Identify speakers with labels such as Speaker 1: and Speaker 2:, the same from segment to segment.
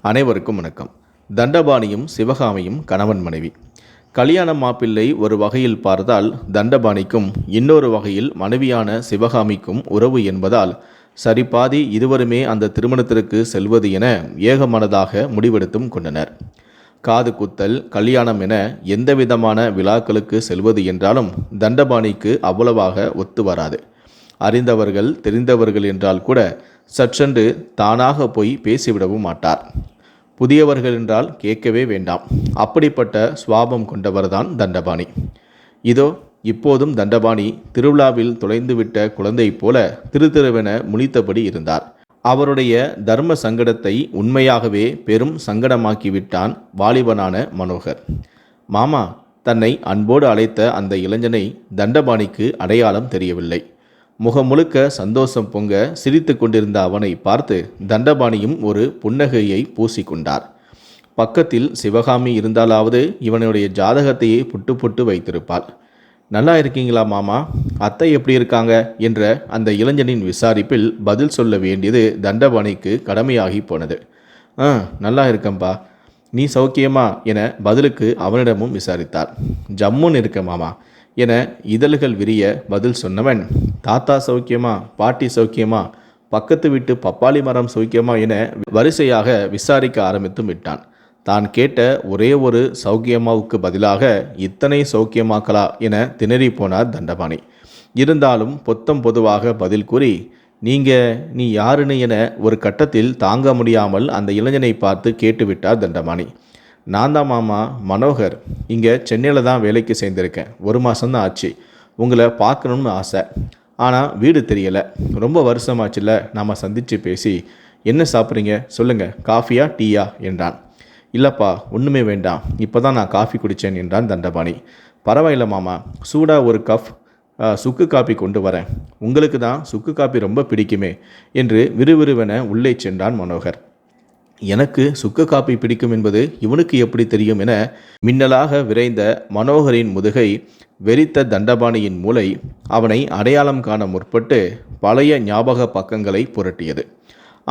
Speaker 1: அனைவருக்கும் வணக்கம். தண்டபாணியும் சிவகாமியும் கணவன் மனைவி. கல்யாண மாப்பிள்ளை ஒரு வகையில் பார்த்தால் தண்டபாணிக்கும், இன்னொரு வகையில் மனைவியான சிவகாமிக்கும் உறவு என்பதால் சரிபாதி இருவருமே அந்த திருமணத்திற்கு செல்வது என ஏகமனதாக முடிவெடுத்தும் கொண்டனர். காது குத்தல், கல்யாணம் என எந்தவிதமான விழாக்களுக்கு செல்வது என்றாலும் தண்டபாணிக்கு அவ்வளவாக ஒத்து வராது. அறிந்தவர்கள் தெரிந்தவர்கள் என்றால் கூட சற்றென்று தானாக போய் பேசிவிடவும் மாட்டார். புதியவர்கள் என்றால் கேட்கவே வேண்டாம். அப்படிப்பட்ட சுவாபம் கொண்டவர்தான் தண்டபாணி. இதோ இப்போதும் தண்டபாணி திருவிழாவில் தொலைந்துவிட்ட குழந்தை போல திருத்திருவென முழித்தபடி இருந்தார். அவருடைய தர்ம சங்கடத்தை உண்மையாகவே பெரும் சங்கடமாக்கிவிட்டான் வாலிபனான மனோகர். மாமா தன்னை அன்போடு அழைத்த அந்த இளைஞனை தண்டபாணிக்கு அடையாளம் தெரியவில்லை. முகம் முழுக்க சந்தோஷம் பொங்க சிரித்து கொண்டிருந்த அவனை பார்த்து தண்டபாணியும் ஒரு புன்னகையை பூசிக்கொண்டார். பக்கத்தில் சிவகாமி இருந்தாலாவது இவனுடைய ஜாதகத்தையே புட்டு புட்டு வைத்திருப்பாள். நல்லா இருக்கீங்களா மாமா, அத்தை எப்படி இருக்காங்க என்ற அந்த இளைஞனின் விசாரிப்பில் பதில் சொல்ல வேண்டியது தண்டபாணிக்கு கடமையாகி போனது. நல்லா இருக்கம்பா, நீ சௌக்கியமா என பதிலுக்கு அவனிடமும் விசாரித்தார். ஜம்முன்னு இருக்க மாமா என இதழ்கள் விரிய பதில் சொன்னவன், தாத்தா சௌக்கியமா, பாட்டி சௌக்கியமா, பக்கத்து வீட்டு பப்பாளி மரம் சௌக்கியமா என வரிசையாக விசாரிக்க ஆரம்பித்து விட்டான். தான் கேட்ட ஒரே ஒரு சௌக்கியமாவுக்கு பதிலாக இத்தனை சௌக்கியமாக்கலா என திணறி போனார் தண்டபாணி. இருந்தாலும் பொத்தம் பொதுவாக பதில் கூறி, நீ யாருன்னு என ஒரு கட்டத்தில் தாங்க முடியாமல் அந்த இளைஞனை பார்த்து கேட்டுவிட்டார் தண்டபாணி. நான் தான் மாமா மனோகர், இங்கே சென்னையில் தான் வேலைக்கு சேர்ந்திருக்கேன். 1 மாதம்தான் ஆச்சு. உங்களை பார்க்கணும்னு ஆசை, ஆனால் வீடு தெரியலை. ரொம்ப வருஷமாச்சுல நாம் சந்தித்து பேசி. என்ன சாப்பிட்றீங்க சொல்லுங்கள், காஃபியா டீயா என்றான். இல்லைப்பா ஒன்றுமே வேண்டாம், இப்போ தான் நான் காஃபி குடித்தேன் என்றான் தண்டபாணி. பரவாயில்ல மாமா, சூடாக ஒரு கப் சுக்கு காப்பி கொண்டு வரேன். உங்களுக்கு தான் சுக்கு காப்பி ரொம்ப பிடிக்குமே என்று விறுவிறுவென உள்ளே சென்றான் மனோகர். எனக்கு சுக்கு காப்பி பிடிக்கும் என்பது இவனுக்கு எப்படி தெரியும் என மின்னலாக விரைந்த மனோகரின் முதுகை வெறித்த தண்டபாணியின் மூளை அவனை அடையாளம் காண முற்பட்டு பழைய ஞாபக பக்கங்களை புரட்டியது.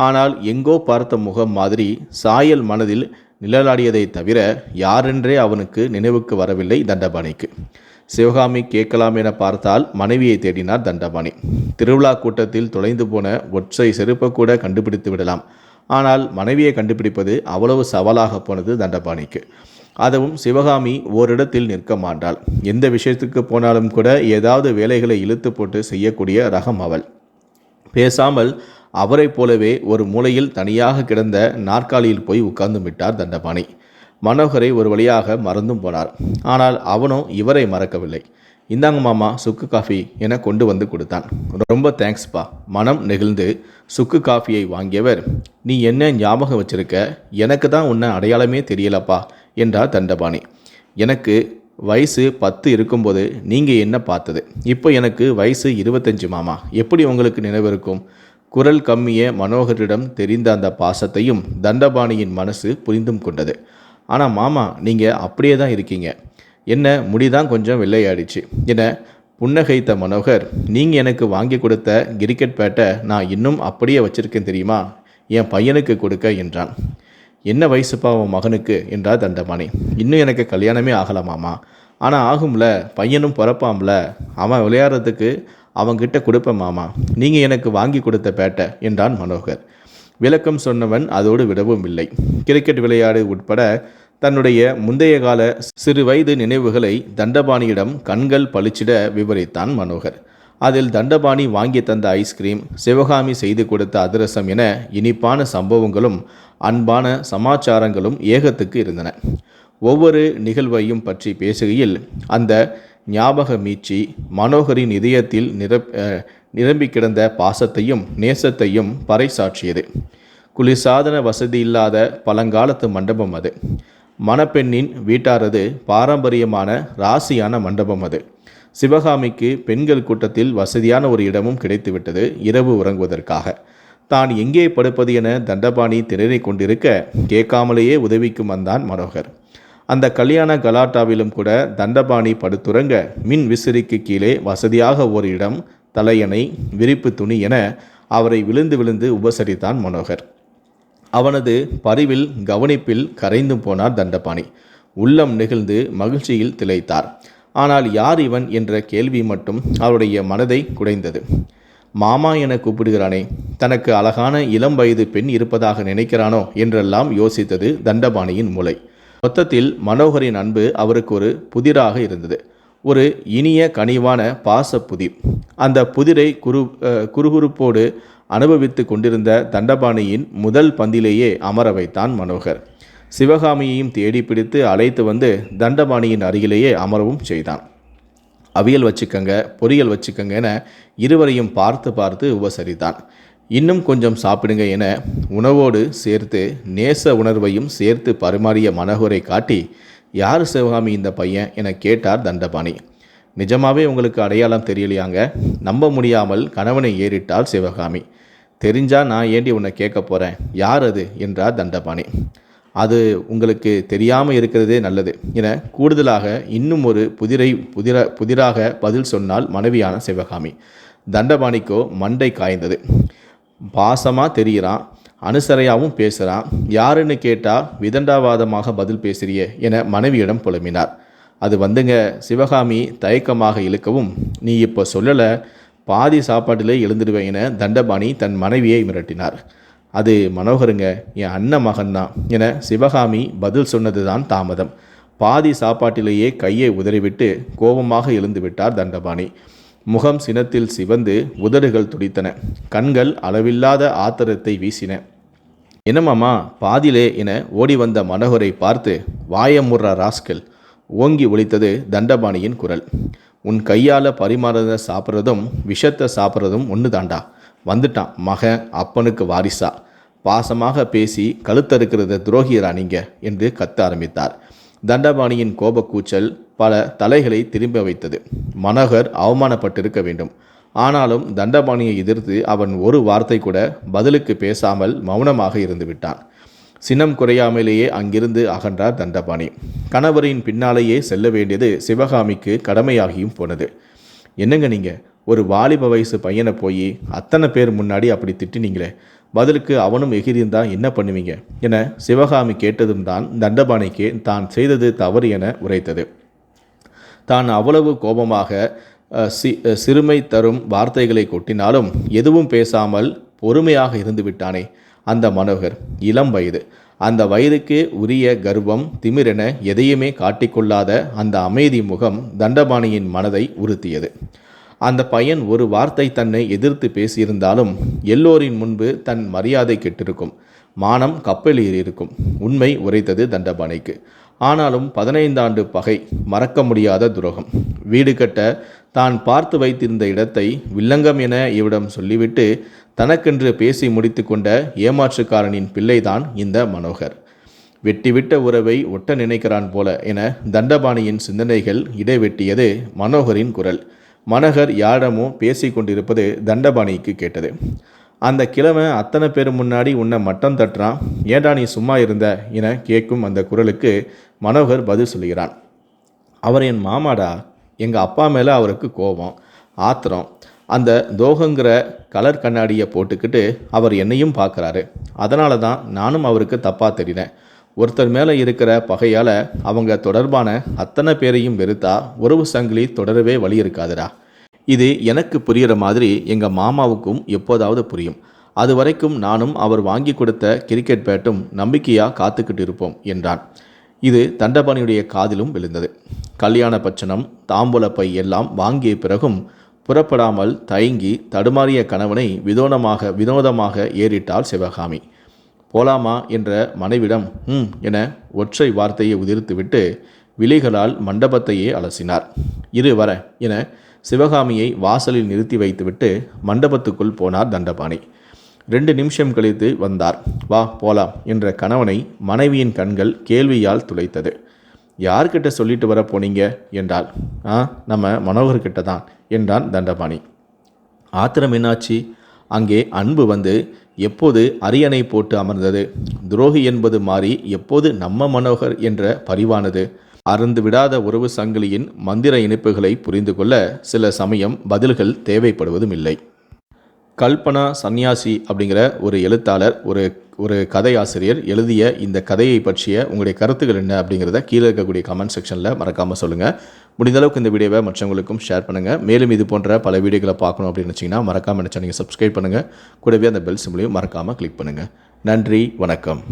Speaker 1: ஆனால் எங்கோ பார்த்த முகம் மாதிரி சாயல் மனதில் நிழலாடியதை தவிர யாரென்றே அவனுக்கு நினைவுக்கு வரவில்லை தண்டபாணிக்கு. சிவகாமி கேட்கலாம் என பார்த்தால் மனைவியை தேடினார் தண்டபாணி. திருவிழா கூட்டத்தில் தொலைந்து போன ஒற்றை செருப்பை கூட கண்டுபிடித்து விடலாம். ஆனால் மனைவியை கண்டுபிடிப்பது அவ்வளவு சவாலாக போனது தண்டபாணிக்கு. அதுவும் சிவகாமி ஓரிடத்தில் நிற்க மாட்டாள். எந்த விஷயத்துக்கு போனாலும் கூட ஏதாவது வேலைகளை இழுத்து போட்டு செய்யக்கூடிய ரகம் அவள். பேசாமல் அவரை போலவே ஒரு மூலையில் தனியாக கிடந்த நாற்காலியில் போய் உட்கார்ந்து விட்டார் தண்டபாணி. மனோகரை ஒரு வழியாக மறந்தும் போனார். ஆனால் அவனோ இவரை மறக்கவில்லை. இந்தாங்க மாமா சுக்கு காஃபி என கொண்டு வந்து கொடுத்தான். ரொம்ப தேங்க்ஸ்பா. மனம் நெகிழ்ந்து சுக்கு காஃபியை வாங்கியவர், நீ என்ன ஞாபகம் வச்சிருக்க, எனக்கு தான் உன்னை அடையாளமே தெரியலப்பா என்றார் தண்டபாணி. எனக்கு வயசு 10 இருக்கும்போது நீங்கள் என்ன பார்த்தது, இப்போ எனக்கு வயசு 25 மாமா, எப்படி உங்களுக்கு நினைவு இருக்கும்? குரல் கம்மிய மனோகரிடம் தெரிந்த அந்த பாசத்தையும் தண்டபாணியின் மனசு புரிந்தும் கொண்டது. ஆனால் மாமா நீங்கள் அப்படியே தான் இருக்கீங்க, என்ன முடிதான் கொஞ்சம் வெள்ளையாடிச்சு என புன்னகைத்த மனோகர், நீங்கள் எனக்கு வாங்கி கொடுத்த கிரிக்கெட் பேட்டை நான் இன்னும் அப்படியே வச்சிருக்கேன் தெரியுமா, என் பையனுக்கு கொடுக்க என்றான். என்ன வயசுப்பா உன் மகனுக்கு என்றார் தண்டபாணி. இன்னும் எனக்கு கல்யாணமே ஆகலாமாமா, ஆனால் ஆகும்ல, பையனும் பிறப்பாம்ல, அவன் விளையாடுறதுக்கு அவன்கிட்ட கொடுப்பேன் மாமா, நீங்கள் எனக்கு வாங்கி கொடுத்த பேட்டை என்றான் மனோகர். விளக்கம் சொன்னவன் அதோடு விடவும் இல்லை. கிரிக்கெட் விளையாடு உட்பட தன்னுடைய முந்தைய கால சிறு வயது நினைவுகளை தண்டபாணியிடம் கண்கள் பளிச்சிட விவரித்தான் மனோகர். அதில் தண்டபாணி வாங்கி தந்த ஐஸ்கிரீம், சிவகாமி செய்து கொடுத்த அதிரசம் என இனிப்பான சம்பவங்களும் அன்பான சமாச்சாரங்களும் ஏகத்துக்கு இருந்தன. ஒவ்வொரு நிகழ்வையும் பற்றி பேசுகையில் அந்த ஞாபக மீட்சி மனோகரின் இதயத்தில் நிரம்பி கிடந்த பாசத்தையும் நேசத்தையும் பறைசாற்றியது. குளிர்சாதன வசதி இல்லாத பழங்காலத்து மண்டபம் அது. மணப்பெண்ணின் வீட்டாரது பாரம்பரியமான ராசியான மண்டபம் அது. சிவகாமிக்கு பெண்கள் கூட்டத்தில் வசதியான ஒரு இடமும் கிடைத்துவிட்டது இரவு உறங்குவதற்காக. தான் எங்கே படுப்பது என தண்டபாணி திணறிக் கொண்டிருக்க கேட்காமலேயே உதவிக்கு வந்தான் மனோகர். அந்த கல்யாண கலாட்டாவிலும் கூட தண்டபாணி படுத்துறங்க மின் விசிறிக்கு கீழே வசதியாக ஒரு இடம், தலையணை, விரிப்பு துணி என அவரை விழுந்து விழுந்து உபசரித்தான் மனோகர். அவனது பரிவில் கவனிப்பில் கரைந்து போனார் தண்டபாணி. உள்ளம் நெகிழ்ந்து மகிழ்ச்சியில் திளைத்தார். ஆனால் யார் இவன் என்ற கேள்வி மட்டும் அவருடைய மனதை குடைந்தது. மாமா என கூப்பிடுகிறானே, தனக்கு அழகான இளம் வயது பெண் இருப்பதாக நினைக்கிறானோ என்றெல்லாம் யோசித்தது தண்டபாணியின் மூளை. மொத்தத்தில் மனோகரின் அன்பு அவருக்கு ஒரு புதிராக இருந்தது. ஒரு இனிய கனிவான பாச புதிர். அந்த புதிரை குறுகுறுப்போடு அனுபவித்து கொண்டிருந்த தண்டபாணியின் முதல் பந்திலேயே அமர வைத்தான் மனோகர். சிவகாமியையும் தேடி பிடித்து அழைத்து வந்து தண்டபாணியின் அருகிலேயே அமரவும் செய்தான். அவியல் வச்சுக்கங்க, பொரியல் வச்சுக்கங்க என இருவரையும் பார்த்து பார்த்து உபசரித்தான். இன்னும் கொஞ்சம் சாப்பிடுங்க என உணவோடு சேர்த்து நேச உணர்வையும் சேர்த்து பரிமாறிய மனோகரை காட்டி, யார் சிவகாமி இந்த பையன் என கேட்டார் தண்டபாணி. நிஜமாவே உங்களுக்கு அடையாளம் தெரியலையாங்க? நம்ப முடியாமல் கணவனை ஏறிட்டாள் சிவகாமி. தெரிஞ்சா நான் ஏண்டி உன்னை கேட்க போகிறேன், யார் அது என்றார் தண்டபாணி. அது உங்களுக்கு தெரியாமல் இருக்கிறதே நல்லது என கூடுதலாக இன்னும் ஒரு புதிராக பதில் சொன்னால் மனைவியான சிவகாமி. தண்டபாணிக்கோ மண்டை காய்ந்தது. பாசமாக தெரிகிறான், அனுசரையாகவும் பேசுகிறான், யாருன்னு கேட்டால் விதண்டாவாதமாக பதில் பேசுறியே என மனைவியிடம் புலம்பினார். அது வந்துங்க, சிவகாமி தயக்கமாக இழுக்கவும், நீ இப்போ சொல்லலை, பாதி சாப்பாட்டிலே எழுந்துடுவேன் என தண்டபாணி தன் மனைவியை மிரட்டினார். அது மனோகருங்க, என் அண்ணன் மகன்தான் என சிவகாமி பதில் சொன்னதுதான் தாமதம். பாதி சாப்பாட்டிலேயே கையை உதறிவிட்டு கோபமாக எழுந்து விட்டார் தண்டபாணி. முகம் சினத்தில் சிவந்து உதடுகள் துடித்தன. கண்கள் அளவில்லாத ஆத்திரத்தை வீசின. என்னமாமா பாதிலே என ஓடி வந்த மனோகரை பார்த்து, வாயமுற ராஸ்கல் ஓங்கி ஒலித்தது தண்டபாணியின் குரல். உன் கையால் பரிமாறத சாப்பிட்றதும் விஷத்தை சாப்பிட்றதும் ஒன்று தாண்டா. வந்துட்டான் மகன் அப்பனுக்கு வாரிசா. பாசமாக பேசி கழுத்தறுக்கிறத துரோகியரா நீங்க என்று கத்த ஆரம்பித்தார். தண்டபாணியின் கோபக்கூச்சல் பல தலைகளை திரும்ப வைத்தது. மனோகர் அவமானப்பட்டிருக்க வேண்டும். ஆனாலும் தண்டபாணியை எதிர்த்து அவன் ஒரு வார்த்தை கூட பதிலுக்கு பேசாமல் மௌனமாக இருந்து விட்டான். சினம் குறையாமலேயே அங்கிருந்து அகன்றார் தண்டபாணி. கணவரின் பின்னாலேயே செல்ல வேண்டியது சிவகாமிக்கு கடமையாகியும் போனது. என்னங்க நீங்கள் ஒரு வாலிப வயசு பையனை போய் அத்தனை பேர் முன்னாடி அப்படி திட்டினீங்களே, பதிலுக்கு அவனும் எகிரிந்தா என்ன பண்ணுவீங்க என சிவகாமி கேட்டதும் தான் தண்டபாணிக்கு தான் செய்தது தவறு என உரைத்தது. தான் அவ்வளவு கோபமாக சிறுமை தரும் வார்த்தைகளை கொட்டினாலும் எதுவும் பேசாமல் பொறுமையாக இருந்து விட்டானே அந்த மனோகர். இளம் வயது, அந்த வயதுக்கு உரிய கர்வம் திமிரென எதையுமே காட்டிக்கொள்ளாத அந்த அமைதி முகம் தண்டபாணியின் மனதை உறுத்தியது. அந்த பையன் ஒரு வார்த்தை தன்னை எதிர்த்து பேசியிருந்தாலும் எல்லோரின் முன்பு தன் மரியாதை கெட்டிருக்கும், மானம் கப்பலில் இருக்கும். உண்மை உரைத்தது தண்டபாணிக்கு. ஆனாலும் 15 ஆண்டு பகை, மறக்க முடியாத துரோகம். வீடு கட்ட தான் பார்த்து வைத்திருந்த இடத்தை வில்லங்கம் என இவரிடம் சொல்லிவிட்டு தனக்கென்று பேசி முடித்து கொண்ட ஏமாற்றுக்காரனின் பிள்ளைதான் இந்த மனோகர். வெட்டிவிட்ட உறவை ஒட்ட நினைக்கிறான் போல என தண்டபாணியின் சிந்தனைகள் இடைவெட்டியது மனோகரின் குரல். மனோகர் யாரிடமோ பேசி கொண்டிருப்பது தண்டபாணிக்கு கேட்டது. அந்த கிழமை அத்தனை பேர் முன்னாடி உன்னை மட்டம் தட்டுறான், ஏண்டா நீ சும்மா இருந்த என கேட்கும் அந்த குரலுக்கு மனோகர் பதில் சொல்கிறான். அவர் என் மாமாடா. எங்கள் அப்பா மேலே அவருக்கு கோபம், ஆத்திரம். அந்த தோகங்கிற கலர் கண்ணாடியை போட்டுக்கிட்டு அவர் என்னையும் பார்க்குறாரு. அதனால தான் நானும் அவருக்கு தப்பாக தெரினேன். ஒருத்தர் மேலே இருக்கிற பகையால் அவங்க தொடர்பான அத்தனை பேரையும் வெறுத்தா உறவு சங்கிலி தொடரவே வழி இருக்காதுடா. இது எனக்கு புரிகிற மாதிரி எங்கள் மாமாவுக்கும் எப்போதாவது புரியும். அது வரைக்கும் நானும் அவர் வாங்கி கொடுத்த கிரிக்கெட் பேட்டும் நம்பிக்கையாக காத்துக்கிட்டு இருப்போம் என்றான். இது தண்டபாணியுடைய காதிலும் விழுந்தது. கல்யாண பட்சணம் தாம்பூலப்பை எல்லாம் வாங்கிய பிறகும் புறப்படாமல் தயங்கி தடுமாறிய கணவனை வினோதமாக ஏறிட்டாள் சிவகாமி. போலாமா என்ற மனைவிடம் என ஒற்றை வார்த்தையை உதிர்த்துவிட்டு விழிகளால் மண்டபத்தையே அலசினார். இரு வர என சிவகாமியை வாசலில் நிறுத்தி வைத்துவிட்டு மண்டபத்துக்குள் போனார் தண்டபாணி. 2 நிமிஷம் கழித்து வந்தார். வா போலாம் என்ற கணவனை மனைவியின் கண்கள் கேள்வியால் துளைத்தது. யார்கிட்ட சொல்லிட்டு வர போனீங்க என்றாள். நம்ம மனோகர்கிட்ட தான் என்றான் தண்டபாணி. ஆத்திரம் என்னாச்சு? அங்கே அன்பு வந்து எப்போது அரியணை போட்டு அமர்ந்தது? துரோகி என்பது மாறி எப்போது நம்ம மனோகர் என்ற பரிவானது? அறந்து விடாத உறவு சங்கிலியின் மந்திர இணைப்புகளை புரிந்து கொள்ள சில சமயம் பதில்கள் தேவைப்படுவதும் இல்லை. கல்பனா சன்னியாசி அப்படிங்கிற ஒரு எழுத்தாளர், ஒரு கதை ஆசிரியர் எழுதிய இந்த கதையை பற்றிய உங்களுடைய கருத்துக்கள் என்ன அப்படிங்கிறத கீழே இருக்கக்கூடிய கமெண்ட் செக்ஷனில் மறக்காமல் சொல்லுங்கள். முடிந்தளவுக்கு இந்த வீடியோவை மற்றவங்களுக்கும் ஷேர் பண்ணுங்கள். மேலும் இது போன்ற பல வீடியோக்களை பார்க்கணும் அப்படின்னு வச்சிங்கன்னா மறக்காமல் நினச்சா நீங்கள் சப்ஸ்கிரைப் பண்ணுங்கள். கூடவே அந்த பெல் சிம்பிளையும் மறக்காமல் கிளிக் பண்ணுங்கள். நன்றி, வணக்கம்.